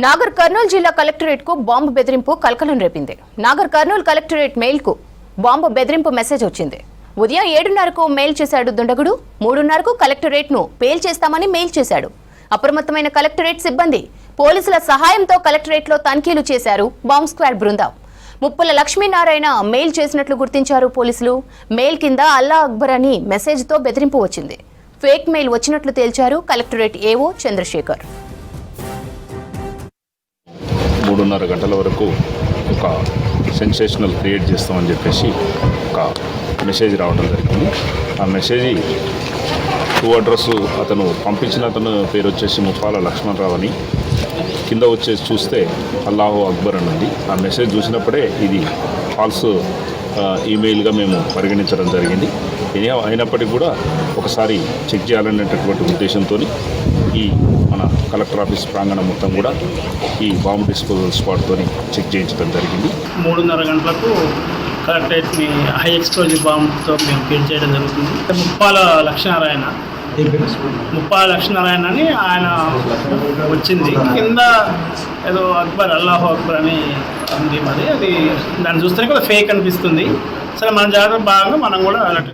నాగర్ కర్నూలు జిల్లా కలెక్టరేట్ కు బాంబు బెదిరింపు కలకలం రేపింది. నాగర్ కర్నూలు కలెక్టరేట్ మెయిల్ కు బాంబు బెదిరింపు మెసేజ్ వచ్చింది. ఉదయం 7:30కు మెయిల్ చేశాడు దుండగుడు. 3:30కు కలెక్టరేట్ ను పేల్ చేస్తామని మెయిల్ చేశాడు. అప్రమత్తమైన కలెక్టరేట్ సిబ్బంది పోలీసుల సహాయంతో కలెక్టరేట్ లో తనిఖీలు చేశారు బాంబ్ స్క్వాడ్ బృందం. ముప్పుల లక్ష్మీనారాయణ మెయిల్ చేసినట్లు గుర్తించారు పోలీసులు. మెయిల్ కింద అల్లా అక్బర్ అని మెసేజ్ తో బెదిరింపు వచ్చింది. ఫేక్ మెయిల్ వచ్చినట్లు తేల్చారు కలెక్టరేట్ ఏఓ చంద్రశేఖర్. 3:30 గంటల వరకు ఒక సెన్సేషనల్ క్రియేట్ చేస్తామని చెప్పేసి ఒక మెసేజ్ రావడం జరిగింది. ఆ మెసేజ్ అడ్రస్ అతను పంపించిన అతను పేరు వచ్చేసి ముప్పాల లక్ష్మణరావు అని, కింద వచ్చేసి చూస్తే అల్లాహు అక్బర్ అని ఉంది. ఆ మెసేజ్ చూసినప్పుడే ఇది ఫాల్స్ ఈమెయిల్గా మేము పరిగణించడం జరిగింది. అయినప్పటికీ కూడా ఒకసారి చెక్ చేయాలనేటటువంటి ఉద్దేశంతో ఈ మన కలెక్టర్ ఆఫీస్ ప్రాంగణం మొత్తం కూడా ఈ బాంబు డిస్పోజల్ స్పాట్తో చెక్ చేయించడం జరిగింది. 3:30 గంటలకు కలెక్టరేట్ని హై ఎక్స్ప్లోజివ్ బాంబుతో మేము పేల్ చేయడం జరుగుతుంది. ముప్పాల లక్ష్మీనారాయణ అని ఆయన వచ్చింది. కింద ఏదో అక్బర్ అల్లాహు అక్బర్ అని ఉంది. మరి అది దాన్ని చూస్తేనే కూడా ఫేక్ అనిపిస్తుంది. సరే మన జాగ్రత్త భాగంగా మనం కూడా అలర్ట్